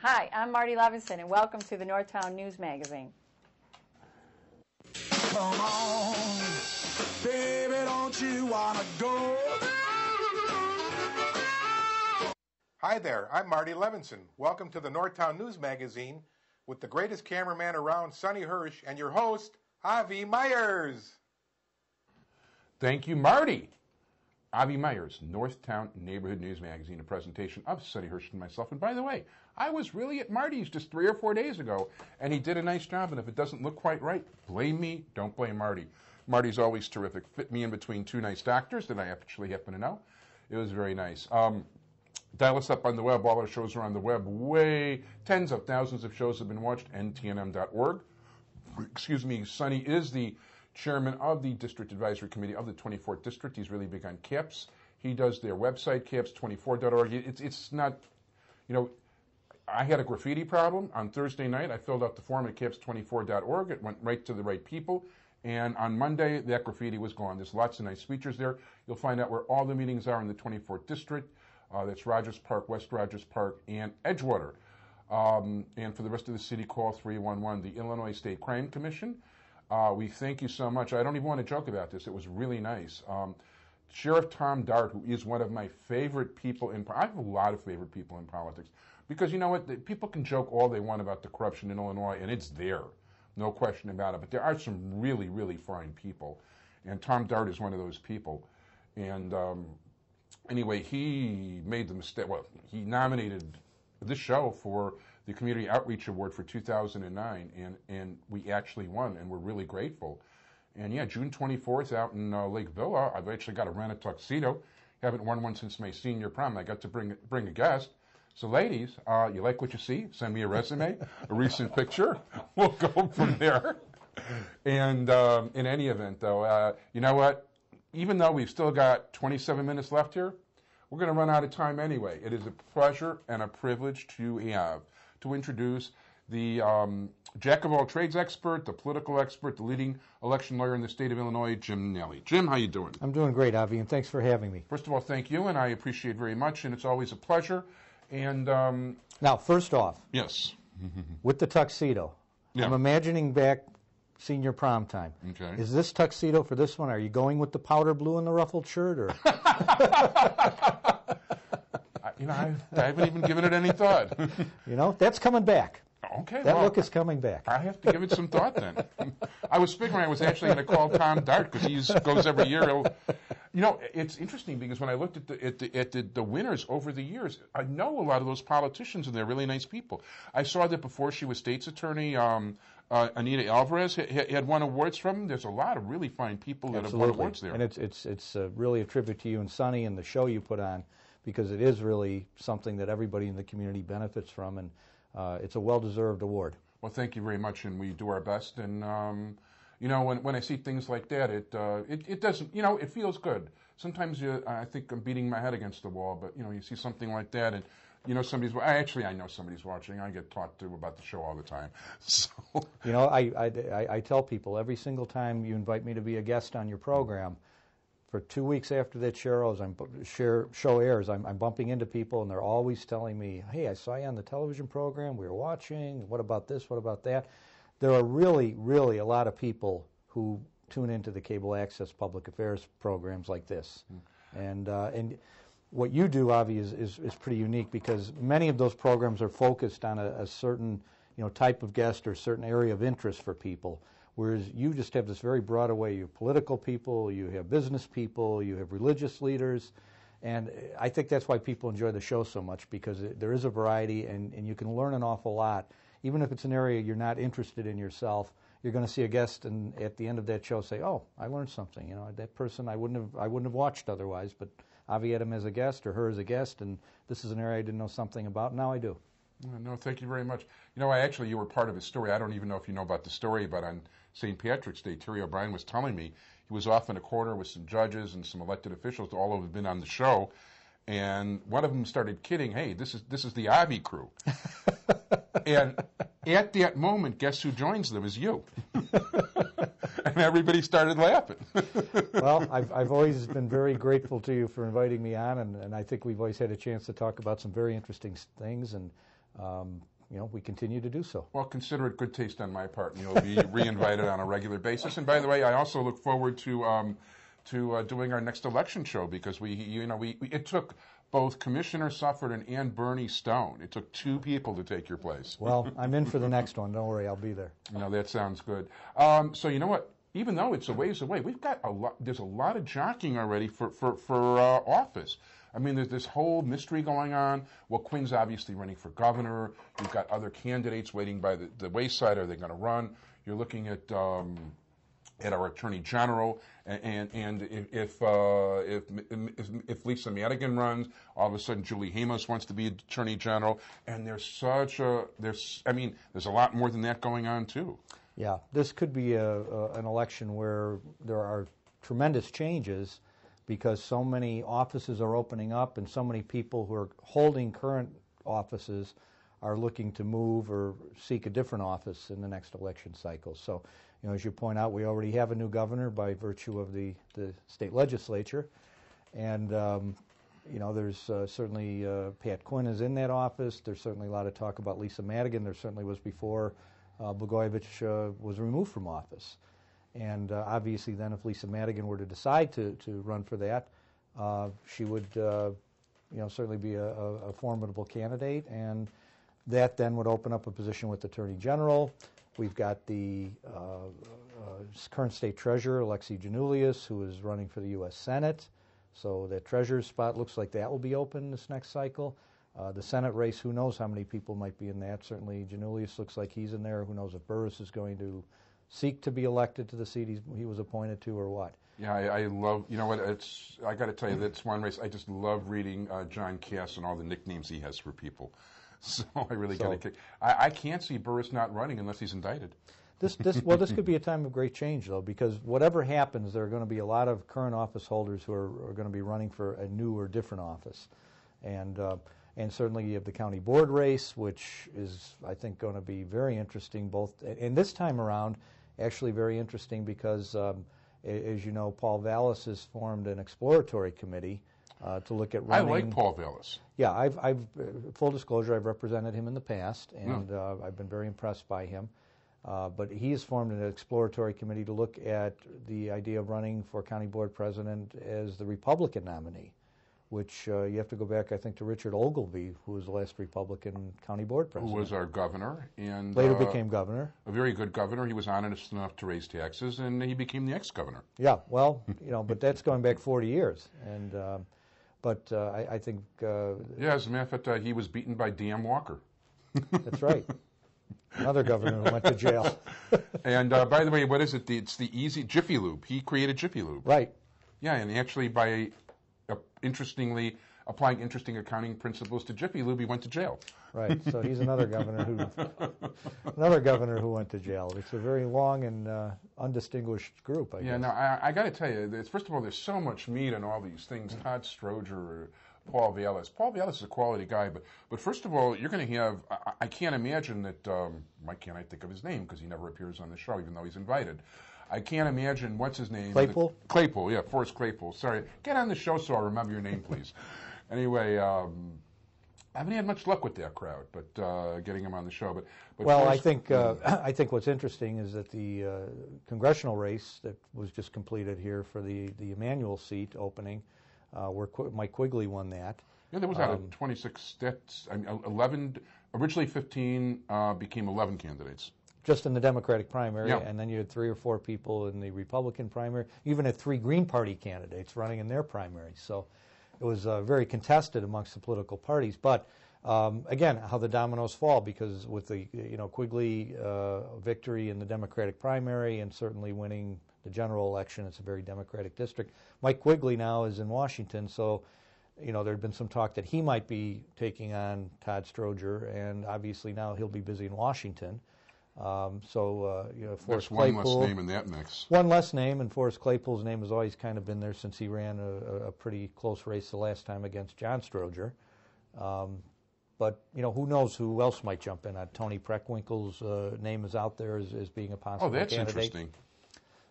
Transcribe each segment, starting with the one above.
Hi, I'm Marty Levinson, and welcome to the Northtown News Magazine. Come on, baby, don't you wanna go? Hi there, I'm Marty Levinson. Welcome to the Northtown News Magazine with the greatest cameraman around, Sonny Hersh, and your host, Avi Meyers. Thank you, Marty. Avi Meyers, Northtown Neighborhood News Magazine, a presentation of Sonny Hersh and myself. And by the way, I was really at Marty's just 3 or 4 days ago, and he did a nice job. And if it doesn't look quite right, blame me, don't blame Marty. Marty's always terrific. Fit me in between two nice doctors that I actually happen to know. It was very nice. Dial us up on the web. All our shows are on the web. Tens of thousands of shows have been watched, ntnm.org. Excuse me, Sonny is the chairman of the District Advisory Committee of the 24th District. He's really big on CAPS. He does their website, caps24.org. It's not, you know, I had a graffiti problem on Thursday night. I filled out the form at caps24.org. It went right to the right people. And on Monday, that graffiti was gone. There's lots of nice features there. You'll find out where all the meetings are in the 24th District. That's Rogers Park, West Rogers Park, and Edgewater. And for the rest of the city, call 311, the Illinois State Crime Commission. We thank you so much. I don't even want to joke about this. It was really nice. Sheriff Tom Dart, who is one of my favorite people I have a lot of favorite people in politics, because you know what? People can joke all they want about the corruption in Illinois, and it's there. No question about it. But there are some really, really fine people. And Tom Dart is one of those people. And anyway, he made the mistake. Well, he nominated this show for the Community Outreach Award for 2009, and we actually won, and we're really grateful. And yeah, June 24th out in Lake Villa, I've actually got to rent a tuxedo. Haven't worn one since my senior prom. I got to bring a guest. So ladies, you like what you see? Send me a resume, a recent picture. We'll go from there. And in any event, though, you know what? Even though we've still got 27 minutes left here, we're going to run out of time anyway. It is a pleasure and a privilege to introduce the jack of all trades expert, the political expert, the leading election lawyer in the state of Illinois, Jim Nally. Jim, how you doing? I'm doing great, Avi, and thanks for having me. First of all, thank you, and I appreciate very much, and it's always a pleasure. And now, first off, yes, with the tuxedo, yeah. I'm imagining back senior prom time. Okay. Is this tuxedo for this one? Are you going with the powder blue and the ruffled shirt, or? You know, I haven't even given it any thought. You know, that's coming back. Okay, that well, look is coming back. I have to give it some thought then. I was figuring I was actually going to call Tom Dart because he goes every year. You know, it's interesting because when I looked at the winners over the years, I know a lot of those politicians and they're really nice people. I saw that before she was state's attorney, Anita Alvarez had won awards from them. There's a lot of really fine people that Absolutely. have won awards there. And it's really a tribute to you and Sonny and the show you put on, because it is really something that everybody in the community benefits from, and it's a well-deserved award. Well, thank you very much, and we do our best. And you know, when I see things like that, it doesn't, you know, it feels good. Sometimes I think I'm beating my head against the wall, but you know, you see something like that, and you know, I know somebody's watching. I get talked to about the show all the time. So, you know, I tell people every single time you invite me to be a guest on your program, for 2 weeks after that show airs, I'm bumping into people, and they're always telling me, hey, I saw you on the television program, we were watching, what about this, what about that? There are really, really a lot of people who tune into the cable access public affairs programs like this. And what you do, Avi, is pretty unique, because many of those programs are focused on a certain type of guest or certain area of interest for people. Whereas you just have this very broad array. You have political people, you have business people, you have religious leaders, and I think that's why people enjoy the show so much, because there is a variety, and you can learn an awful lot. Even if it's an area you're not interested in yourself, you're going to see a guest, and at the end of that show say, "Oh, I learned something." You know, that person I wouldn't have watched otherwise, but Avi had him as a guest or her as a guest, and this is an area I didn't know something about. Now I do. No, thank you very much. You know, you were part of his story. I don't even know if you know about the story, but on St. Patrick's Day, Terry O'Brien was telling me he was off in a corner with some judges and some elected officials, all of them have been on the show, and one of them started kidding, "Hey, this is the Avi crew." And at that moment, guess who joins them is you. And everybody started laughing. Well, I've always been very grateful to you for inviting me on, and I think we've always had a chance to talk about some very interesting things, and we continue to do so. Well, consider it good taste on my part, and you'll be re-invited on a regular basis. And by the way, I also look forward to doing our next election show, because it took both Commissioner Sufford and Bernie Stone. It took two people to take your place. Well, I'm in for the next one. Don't worry, I'll be there. That sounds good. So you know what? Even though it's a ways away, we've got a lot. There's a lot of jockeying already for office. I mean, there's this whole mystery going on. Well, Quinn's obviously running for governor. You've got other candidates waiting by the wayside. Are they going to run? You're looking at our Attorney General, and if Lisa Madigan runs, all of a sudden Julie Hamos wants to be Attorney General, and there's a lot more than that going on too. Yeah, this could be an election where there are tremendous changes, because so many offices are opening up, and so many people who are holding current offices are looking to move or seek a different office in the next election cycle. So, as you point out, we already have a new governor by virtue of the state legislature, and there's certainly Pat Quinn is in that office. There's certainly a lot of talk about Lisa Madigan. There certainly was before Blagojevich was removed from office. And obviously then, if Lisa Madigan were to decide to run for that, she would certainly be a formidable candidate, and that then would open up a position with the Attorney General. We've got the current state treasurer, Alexei Janulius, who is running for the U.S. Senate. So that treasurer's spot looks like that will be open this next cycle. The Senate race, who knows how many people might be in that. Certainly Janulius looks like he's in there. Who knows if Burris is going to seek to be elected to the seat he was appointed to, or what? Yeah, I love, I got to tell you, that's one race. I just love reading John Cass and all the nicknames he has for people. So I really got to kick. I can't see Burris not running unless he's indicted. This could be a time of great change, though, because whatever happens, there are going to be a lot of current office holders who are going to be running for a new or different office. And certainly you have the county board race, which is, I think, going to be very interesting, and this time around, actually very interesting because, as you know, Paul Vallis has formed an exploratory committee to look at running. I like Paul Vallis. Yeah, I've full disclosure, I've represented him in the past, and I've been very impressed by him. But he has formed an exploratory committee to look at the idea of running for county board president as the Republican nominee, which you have to go back, I think, to Richard Ogilvie, who was the last Republican county board president. Who was our governor. And later became governor. A very good governor. He was honest enough to raise taxes, and he became the ex-governor. Yeah, well, but that's going back 40 years. And but I think... yeah, as a matter of fact, he was beaten by Dan Walker. That's right. Another governor who went to jail. And by the way, what is it? It's the easy Jiffy Lube. He created Jiffy Lube. Right. Yeah, and actually by interestingly applying interesting accounting principles to Jiffy Lube, he went to jail. Right. So he's another governor who went to jail. It's a very long and undistinguished group, I guess. Yeah. No, I got to tell you, first of all, there's so much meat in all these things. Todd Stroger, Paul Vallis. Paul Vallis is a quality guy, but first of all, you're going to have. I can't imagine that. Why can't I think of his name? Because he never appears on the show, even though he's invited. I can't imagine, what's his name? Claypool? Claypool, yeah, Forrest Claypool. Sorry. Get on the show so I'll remember your name, please. Anyway, I haven't had much luck with that crowd, but getting him on the show. But well, I think what's interesting is that the congressional race that was just completed here for the Emanuel seat opening, where Mike Quigley won that. Yeah, there was out of 26 states, 11, originally 15, became 11 candidates. Just in the Democratic primary, yeah. And then you had 3 or 4 people in the Republican primary. You even had 3 Green Party candidates running in their primaries. So it was very contested amongst the political parties. But again, how the dominoes fall, because with the Quigley victory in the Democratic primary and certainly winning the general election, it's a very Democratic district. Mike Quigley now is in Washington, so there had been some talk that he might be taking on Todd Stroger, and obviously now he'll be busy in Washington. Forrest There's one Claypool, less name in that mix. One less name, and Forrest Claypool's name has always kind of been there since he ran a pretty close race the last time against John Stroger. But who knows who else might jump in? Tony Preckwinkle's name is out there as being a possible candidate. Oh, that's interesting.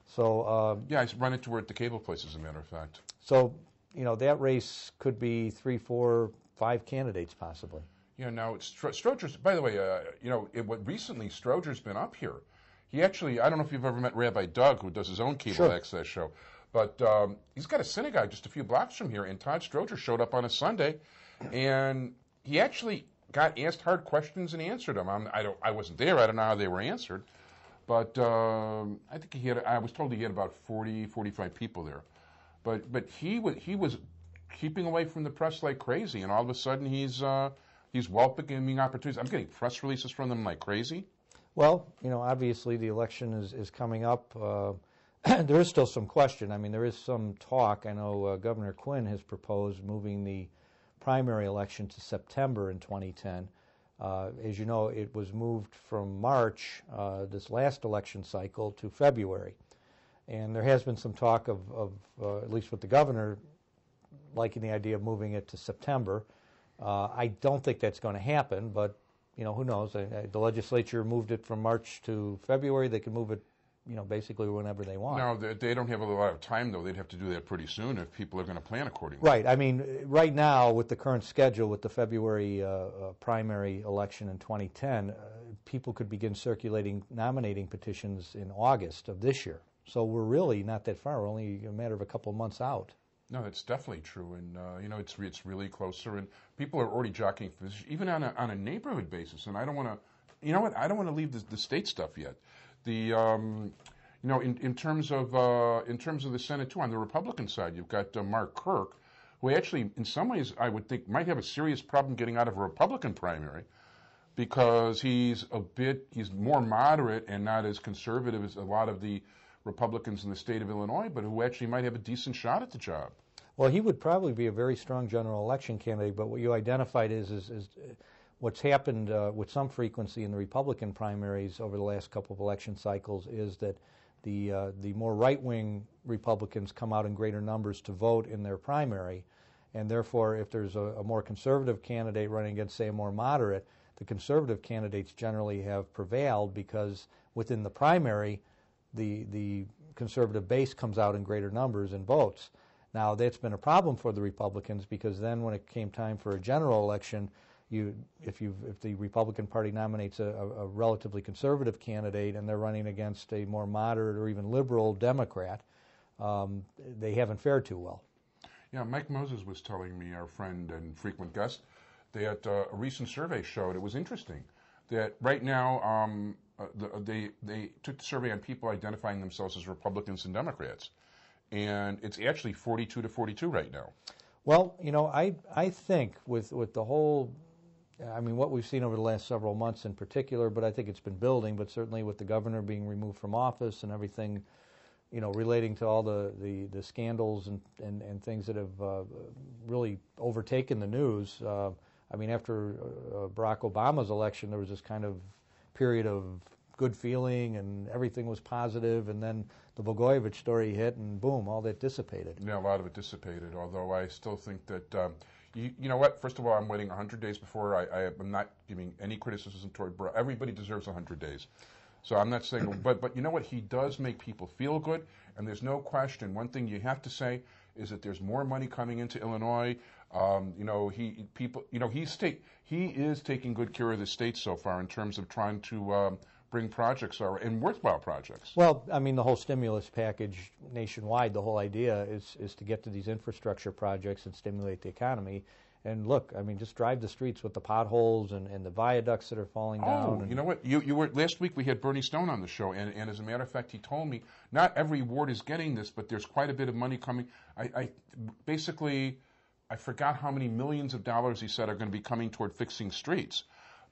So yeah, I run into her at the cable place, as a matter of fact. So that race could be 3, 4, 5 candidates possibly. Yeah, now Stroger's. By the way, recently Stroger's been up here. He actually, I don't know if you've ever met Rabbi Doug, who does his own cable access show, but he's got a synagogue just a few blocks from here. And Todd Stroger showed up on a Sunday, and he actually got asked hard questions and answered them. I wasn't there. I don't know how they were answered, but I think he had. I was told he had about 40, 45 people there, but he was keeping away from the press like crazy, and all of a sudden he's welcoming opportunities. I'm getting press releases from them like crazy. Well, obviously the election is coming up. There is still some question. I mean, there is some talk. I know Governor Quinn has proposed moving the primary election to September in 2010. As you know, it was moved from March, this last election cycle, to February. And there has been some talk of at least with the governor, liking the idea of moving it to September. I don't think that's going to happen, but who knows? The legislature moved it from March to February. They can move it, basically whenever they want. No, they don't have a lot of time, though. They'd have to do that pretty soon if people are going to plan accordingly. Right. I mean, right now, with the current schedule, with the February primary election in 2010, people could begin nominating petitions in August of this year. So we're really not that far. We're only a matter of a couple of months out. No, that's definitely true, and it's really closer, and people are already jockeying for this, even on a neighborhood basis. And I don't want to, I don't want to leave the state stuff yet. The in terms of the Senate too, on the Republican side, you've got Mark Kirk, who actually, in some ways, I would think might have a serious problem getting out of a Republican primary, because he's more moderate and not as conservative as a lot of the Republicans in the state of Illinois, but who actually might have a decent shot at the job. Well, he would probably be a very strong general election candidate, but what you identified is what's happened with some frequency in the Republican primaries over the last couple of election cycles is that the more right-wing Republicans come out in greater numbers to vote in their primary, and therefore if there's a more conservative candidate running against, say, a more moderate, the conservative candidates generally have prevailed because within the primary, the conservative base comes out in greater numbers and votes. Now, that's been a problem for the Republicans, because then when it came time for a general election, if the Republican Party nominates a relatively conservative candidate and they're running against a more moderate or even liberal Democrat, they haven't fared too well. Yeah, Mike Moses was telling me, our friend and frequent guest, that a recent survey showed, it was interesting, that right now they took the survey on people identifying themselves as Republicans and Democrats, and it's actually 42 to 42 right now. Well, I think with the whole, what we've seen over the last several months in particular, but I think it's been building, but certainly with the governor being removed from office and everything, relating to all the scandals and things that have really overtaken the news. After Barack Obama's election, there was this kind of period of good feeling and everything was positive, and then the Blagojevich story hit and boom, all that dissipated. Yeah, a lot of it dissipated, although I still think that, you know what, first of all, I'm waiting 100 days before I'm not giving any criticism toward Barack. Everybody deserves 100 days. So I'm not saying, but you know what, he does make people feel good, and there's no question. One thing you have to say is that there's more money coming into Illinois. He is taking good care of the state so far in terms of trying to bring projects and worthwhile projects. Well, the whole stimulus package nationwide, the whole idea is to get to these infrastructure projects and stimulate the economy. And look, just drive the streets with the potholes and the viaducts that are falling down. Oh, you know what? You were last week. We had Bernie Stone on the show, and as a matter of fact, he told me not every ward is getting this, but there's quite a bit of money coming. I forgot how many millions of dollars he said are going to be coming toward fixing streets.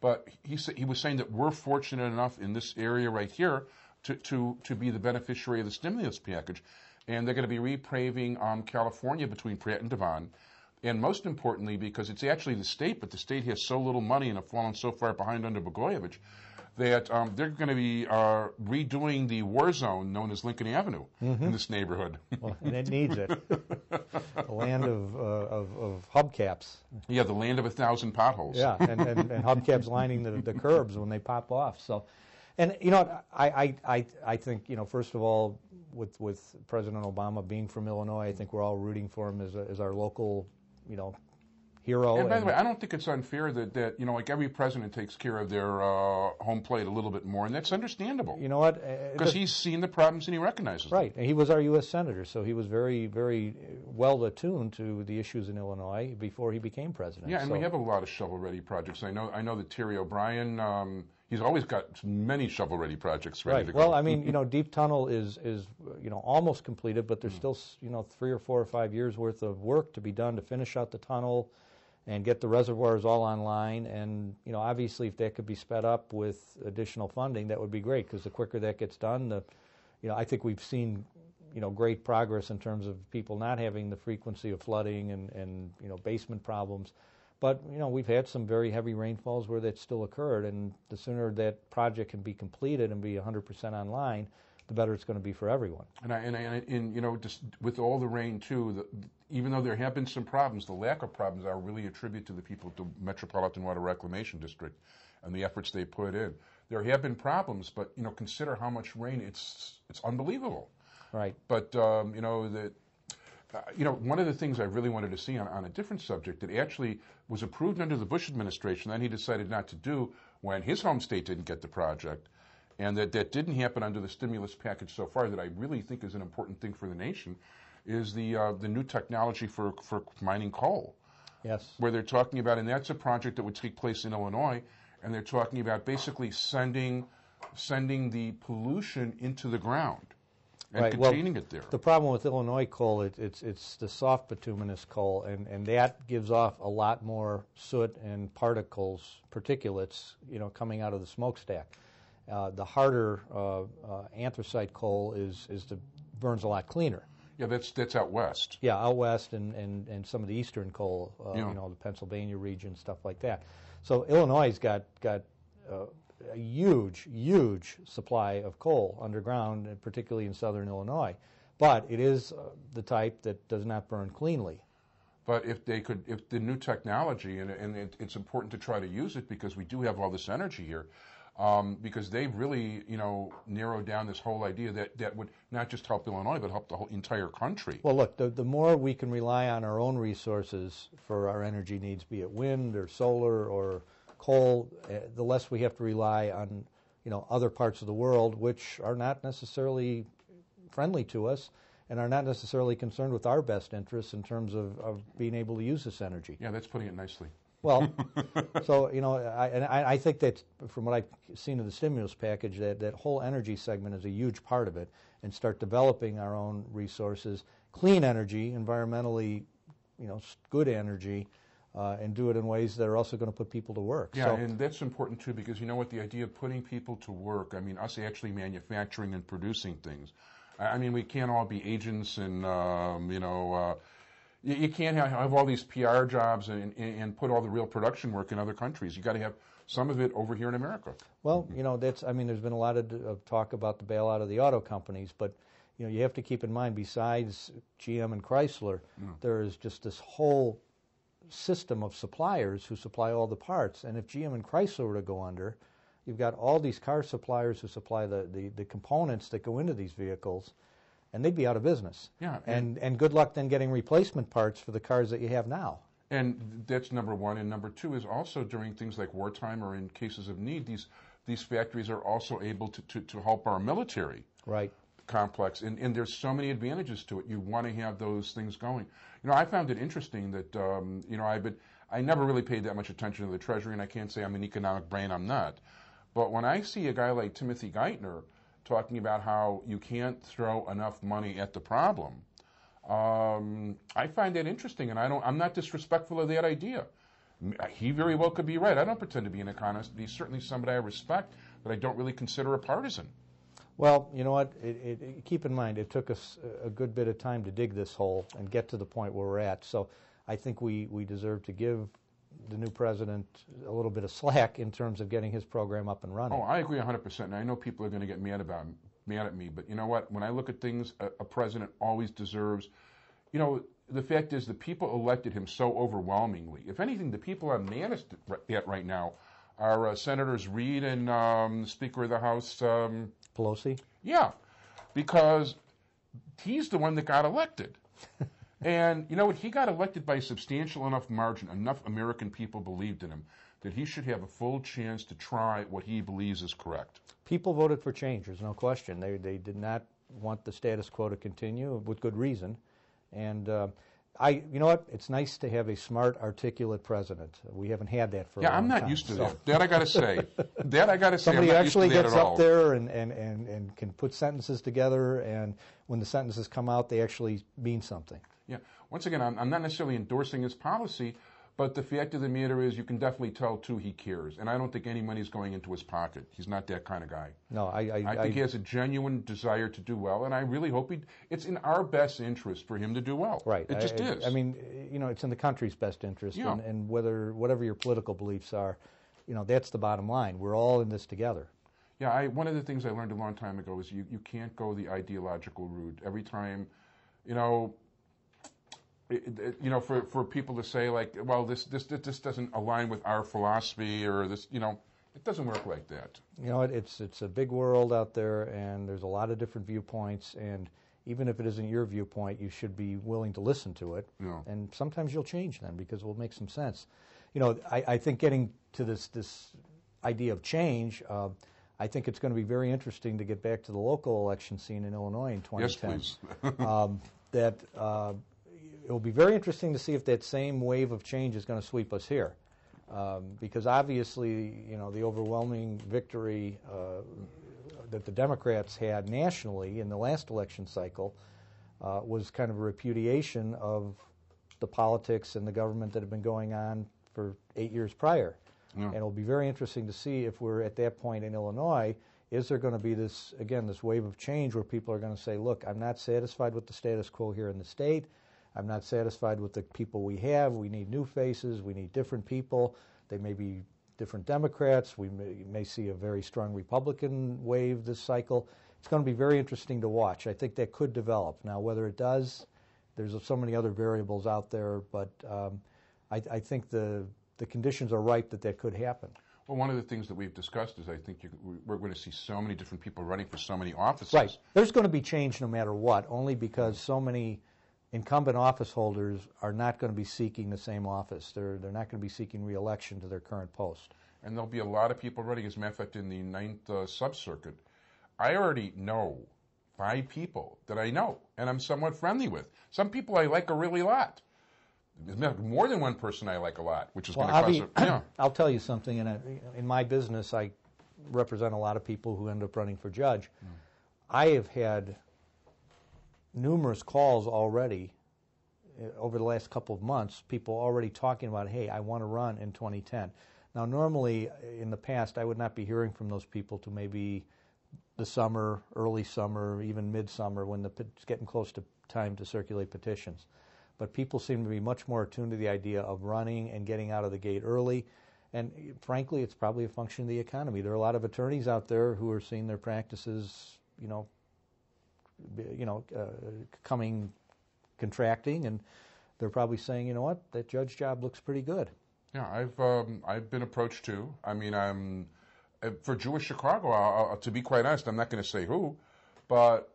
But he was saying that we're fortunate enough in this area right here to be the beneficiary of the stimulus package. And they're going to be repaving California between Pratt and Devon. And most importantly, because it's actually the state, but the state has so little money and have fallen so far behind under Blagojevich, that they're going to be redoing the war zone known as Lincoln Avenue in this neighborhood. Well, and it needs it. The land of hubcaps. Yeah, the land of 1,000 potholes. Yeah, and hubcaps lining the curbs when they pop off. So, and I think first of all, with President Obama being from Illinois, I think we're all rooting for him as our local hero. And by the way, I don't think it's unfair that like every president takes care of their home plate a little bit more, and that's understandable. You know what? Because he's seen the problems and he recognizes them. Right, and he was our U.S. Senator, so he was very, very well attuned to the issues in Illinois before he became president. Yeah, and we have a lot of shovel-ready projects. I know that Terry O'Brien, he's always got many shovel-ready projects ready to go. Well, I mean, Deep Tunnel is almost completed, but there's still 3 or 4 or 5 years worth of work to be done to finish out the tunnel and get the reservoirs all online. And obviously, if that could be sped up with additional funding, that would be great, because the quicker that gets done, I think we've seen great progress in terms of people not having the frequency of flooding and basement problems. But we've had some very heavy rainfalls where that still occurred, and the sooner that project can be completed and be 100% online, the better it's going to be for everyone. And just with all the rain too, even though there have been some problems, the lack of problems are really attributed to the people at the Metropolitan Water Reclamation District and the efforts they put in. There have been problems, but consider how much rain. It's unbelievable. Right. But one of the things I really wanted to see on a different subject that actually was approved under the Bush administration, then he decided not to do when his home state didn't get the project, and that didn't happen under the stimulus package so far, that I really think is an important thing for the nation, is the new technology for mining coal. Yes. Where they're talking about, and that's a project that would take place in Illinois, and they're talking about basically sending the pollution into the ground and containing it there. The problem with Illinois coal, it's the soft bituminous coal, and that gives off a lot more soot and particulates, coming out of the smokestack. The harder anthracite coal burns a lot cleaner. Yeah, that's out west. Yeah, out west and some of the eastern coal, the Pennsylvania region, stuff like that. So Illinois' got a huge supply of coal underground, and particularly in southern Illinois. But it is the type that does not burn cleanly. But if the new technology, and it's important to try to use it, because we do have all this energy here, because they've really, narrowed down this whole idea that would not just help Illinois, but help the whole entire country. Well, look, the more we can rely on our own resources for our energy needs, be it wind or solar or coal, the less we have to rely on, other parts of the world which are not necessarily friendly to us and are not necessarily concerned with our best interests in terms of being able to use this energy. Yeah, that's putting it nicely. Well, so, I think that from what I've seen of the stimulus package, that whole energy segment is a huge part of it, and start developing our own resources, clean energy, environmentally, good energy, and do it in ways that are also going to put people to work. Yeah, and that's important too, because the idea of putting people to work, us actually manufacturing and producing things. We can't all be agents and, you can't have all these PR jobs and put all the real production work in other countries. You got to have some of it over here in America. Well, there's been a lot of talk about the bailout of the auto companies, but you have to keep in mind, besides GM and Chrysler, there is just this whole system of suppliers who supply all the parts. And if GM and Chrysler were to go under, you've got all these car suppliers who supply the components that go into these vehicles, and they'd be out of business. Yeah, and good luck then getting replacement parts for the cars that you have now. And that's number one. And number two is also during things like wartime or in cases of need, these factories are also able to help our military complex. And there's so many advantages to it. You want to have those things going. I found it interesting that, I never really paid that much attention to the Treasury, and I can't say I'm an economic brain, I'm not. But when I see a guy like Timothy Geithner talking about how you can't throw enough money at the problem, I find that interesting, and I'm not disrespectful of that idea. He very well could be right. I don't pretend to be an economist, but he's certainly somebody I respect, but I don't really consider a partisan. Well, you know what? Keep in mind, it took us a good bit of time to dig this hole and get to the point where we're at. So I think we deserve to give the new president a little bit of slack in terms of getting his program up and running. Oh, I agree 100%, and I know people are going to get mad at me, but you know what? When I look at things, a president always deserves, the fact is the people elected him so overwhelmingly. If anything, the people I'm maddest at right now are Senators Reid and the Speaker of the House, Pelosi? Yeah, because he's the one that got elected. And you know what? He got elected by a substantial enough margin. Enough American people believed in him that he should have a full chance to try what he believes is correct. People voted for change, there's no question. They did not want the status quo to continue, with good reason. And you know what? It's nice to have a smart, articulate president. We haven't had that for a long time. Yeah, I'm not used to that. That I got to say. That I got to say. Somebody I'm not actually used to that gets at up all. there and can put sentences together, and when the sentences come out, they actually mean something. Yeah. Once again, I'm not necessarily endorsing his policy, but the fact of the matter is you can definitely tell, too, he cares. And I don't think any money's going into his pocket. He's not that kind of guy. No, I think he has a genuine desire to do well, and I really hope it's in our best interest for him to do well. Right. It just is. I mean, you know, it's in the country's best interest, Yeah. and whatever your political beliefs are, you know, that's the bottom line. We're all in this together. Yeah, one of the things I learned a long time ago is you can't go the ideological route. Every time, you know, for people to say like, well, this doesn't align with our philosophy, or this, you know, it doesn't work like that. You know, it's a big world out there, and there's a lot of different viewpoints, and even if it isn't your viewpoint, you should be willing to listen to it. Yeah. And sometimes you'll change then because it will make some sense. You know, I think getting to this idea of change, I think it's going to be very interesting to get back to the local election scene in Illinois in 2010. Yes, please. It will be very interesting to see if that same wave of change is going to sweep us here. Because obviously, you know, the overwhelming victory that the Democrats had nationally in the last election cycle was kind of a repudiation of the politics and the government that had been going on for 8 years prior. Yeah. And it will be very interesting to see if we're at that point in Illinois. Is there going to be this wave of change where people are going to say, look, I'm not satisfied with the status quo here in the state. I'm not satisfied with the people we have. We need new faces. We need different people. They may be different Democrats. We may see a very strong Republican wave this cycle. It's going to be very interesting to watch. I think that could develop. Now, whether it does, there's so many other variables out there, but I think the conditions are ripe that could happen. Well, one of the things that we've discussed is I think we're going to see so many different people running for so many offices. Right. There's going to be change no matter what, only because so many incumbent office holders are not going to be seeking the same office. They're not going to be seeking re-election to their current post. And there'll be a lot of people running. As a matter of fact, in the 9th sub-circuit, I already know 5 people that I know and I'm somewhat friendly with. Some people I like a really lot. There's more than one person I like a lot, which is going to cause I'll tell you something. In my business, I represent a lot of people who end up running for judge. I have had numerous calls already over the last couple of months, people already talking about, hey, I want to run in 2010. Now, normally in the past, I would not be hearing from those people to maybe the summer, early summer, even midsummer, when it's getting close to time to circulate petitions. But people seem to be much more attuned to the idea of running and getting out of the gate early. And frankly, it's probably a function of the economy. There are a lot of attorneys out there who are seeing their practices, contracting, and they're probably saying, you know what, that judge job looks pretty good. Yeah, I've been approached too. I mean, for Jewish Chicago, to be quite honest, I'm not going to say who, but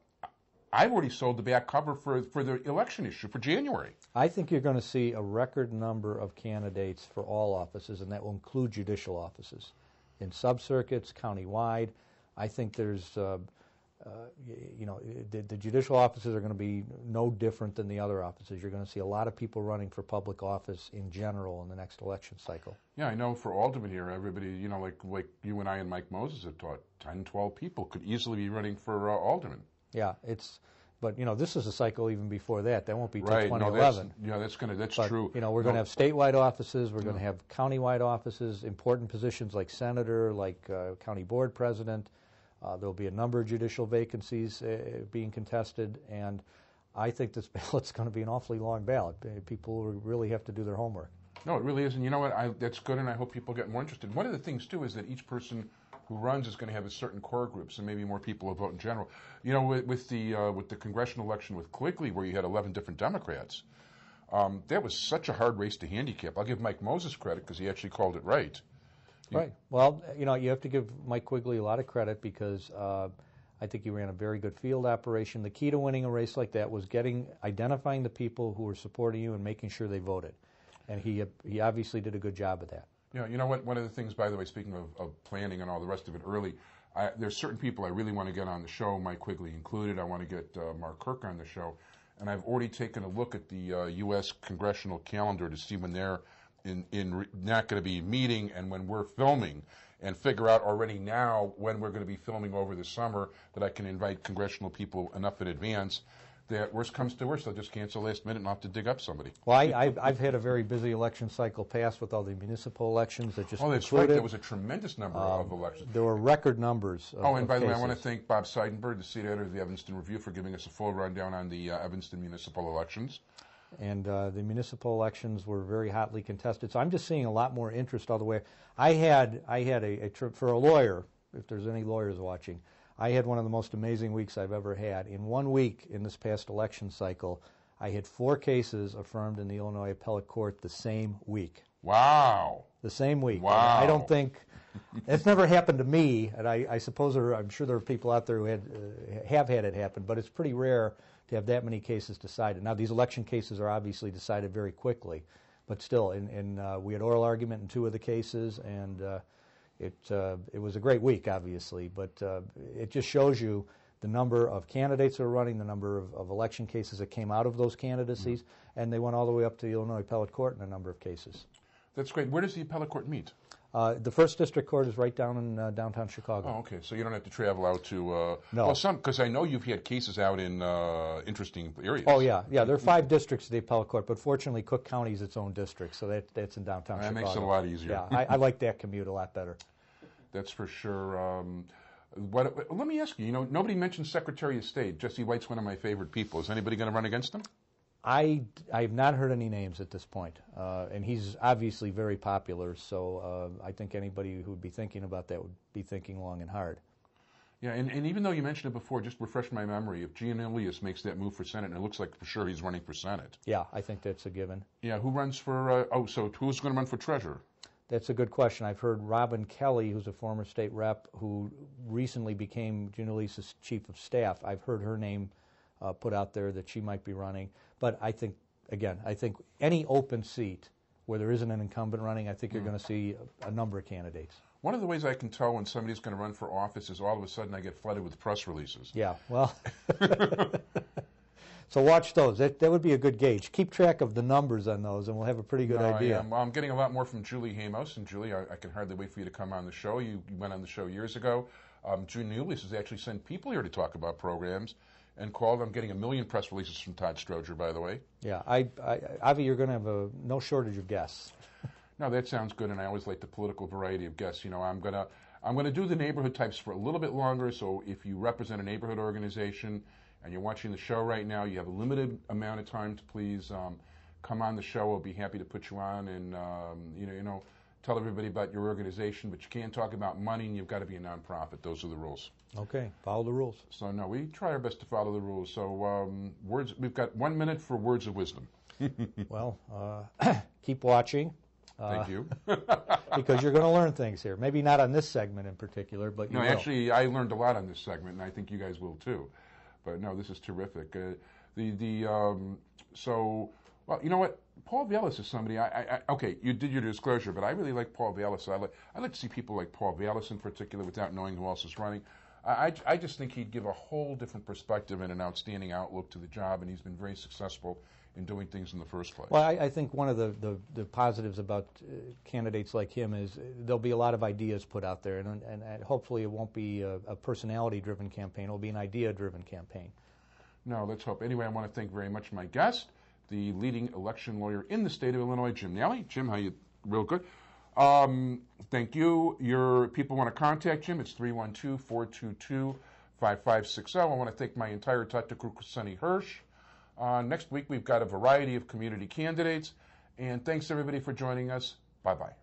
I've already sold the back cover for the election issue for January. I think you're going to see a record number of candidates for all offices, and that will include judicial offices in sub-circuits, countywide. I think there's the judicial offices are going to be no different than the other offices. You're going to see a lot of people running for public office in general in the next election cycle. Yeah, I know for Alderman here, everybody, like you and I and Mike Moses have taught, 10, 12 people could easily be running for Alderman. Yeah, but this is a cycle even before that. That won't be till right. 2011. No, that's true. We're going to have statewide offices. We're going to have countywide offices, important positions like senator, like county board president. There'll be a number of judicial vacancies being contested, and I think this ballot's going to be an awfully long ballot. People really have to do their homework. No, it really is, and you know what? That's good, and I hope people get more interested. One of the things, too, is that each person who runs is going to have a certain core group, so maybe more people will vote in general. With the congressional election with Quigley, where you had 11 different Democrats, that was such a hard race to handicap. I'll give Mike Moses credit because he actually called it right. Right. Well, you have to give Mike Quigley a lot of credit because I think he ran a very good field operation. The key to winning a race like that was identifying the people who were supporting you and making sure they voted. And he obviously did a good job of that. Yeah, you know what? One of the things, by the way, speaking of planning and all the rest of it early, there's certain people I really want to get on the show, Mike Quigley included. I want to get Mark Kirk on the show. And I've already taken a look at the U.S. congressional calendar to see when they're not going to be meeting and when we're filming, and figure out already now when we're going to be filming over the summer that I can invite congressional people enough in advance that worst comes to worst, they'll just cancel last minute and I'll have to dig up somebody. Well, I've had a very busy election cycle pass with all the municipal elections that just that's concluded. right. There was a tremendous number of elections. There were record numbers of and by the way, I want to cases. thank Bob Seidenberg, the state editor of the Evanston Review, for giving us a full rundown on the Evanston municipal elections. And the municipal elections were very hotly contested. So I'm just seeing a lot more interest all the way. I had a trip for a lawyer, if there's any lawyers watching, I had one of the most amazing weeks I've ever had. In 1 week in this past election cycle, I had 4 cases affirmed in the Illinois Appellate Court the same week. Wow. The same week. Wow. I don't think, it's never happened to me, and I suppose I'm sure there are people out there who have had it happen, but it's pretty rare to have that many cases decided. Now, these election cases are obviously decided very quickly, but still, we had oral argument in 2 of the cases, and it was a great week, obviously, but it just shows you the number of candidates that are running, the number of election cases that came out of those candidacies, and they went all the way up to the Illinois Appellate Court in a number of cases. That's great. Where does the Appellate Court meet? The First District Court is right down in downtown Chicago. Oh, okay. So you don't have to travel out to... No. Well, because I know you've had cases out in interesting areas. Oh, yeah. Yeah, there are 5 districts of the Appellate Court, but fortunately Cook County is its own district, so that's in downtown Chicago. That makes it a lot easier. Yeah, I like that commute a lot better. That's for sure. Let me ask you, nobody mentioned Secretary of State. Jesse White's one of my favorite people. Is anybody going to run against him? I have not heard any names at this point, and he's obviously very popular, so I think anybody who would be thinking about that would be thinking long and hard. Yeah, and even though you mentioned it before, just refresh my memory, if Giannoulias makes that move for Senate, and it looks like for sure he's running for Senate. Yeah, I think that's a given. Yeah, who runs for, so who's going to run for treasurer? That's a good question. I've heard Robin Kelly, who's a former state rep who recently became Giannoulias' chief of staff. I've heard her name put out there that she might be running. But I think any open seat where there isn't an incumbent running, I think you're going to see a number of candidates. One of the ways I can tell when somebody's going to run for office is all of a sudden I get flooded with press releases. Yeah, well, so watch those. That would be a good gauge. Keep track of the numbers on those, and we'll have a pretty good idea. Well, I'm getting a lot more from Julie Hamos. And Julie, I can hardly wait for you to come on the show. You went on the show years ago. Giannoulias has actually sent people here to talk about programs and called. I'm getting 1 million press releases from Todd Stroger, by the way. Yeah, Avi, you're going to have no shortage of guests. No, that sounds good, and I always like the political variety of guests. I'm gonna do the neighborhood types for a little bit longer. So if you represent a neighborhood organization and you're watching the show right now, you have a limited amount of time to please come on the show. We'll be happy to put you on and tell everybody about your organization. But you can't talk about money, and you've got to be a nonprofit. Those are the rules. Okay, follow the rules. So no, we try our best to follow the rules. So words. We've got 1 minute for words of wisdom. Well, keep watching. Thank you. Because you're going to learn things here. Maybe not on this segment in particular, but you will. Actually, I learned a lot on this segment, and I think you guys will too. But no, this is terrific. Well, you know what? Paul Vallis is somebody. Okay, you did your disclosure, but I really like Paul Vallis. I like to see people like Paul Vallis in particular, without knowing who else is running. I just think he'd give a whole different perspective and an outstanding outlook to the job, and he's been very successful in doing things in the first place. Well, I think one of the positives about candidates like him is there'll be a lot of ideas put out there, and hopefully it won't be a personality-driven campaign. It'll be an idea-driven campaign. No, let's hope. Anyway, I want to thank very much my guest, the leading election lawyer in the state of Illinois, Jim Nally. Jim, how you? Real good. Thank you. Your people want to contact Jim. It's 312-422-5560. I want to thank my entire Tata crew, Sonny Hersh. Next week, we've got a variety of community candidates. And thanks, everybody, for joining us. Bye-bye.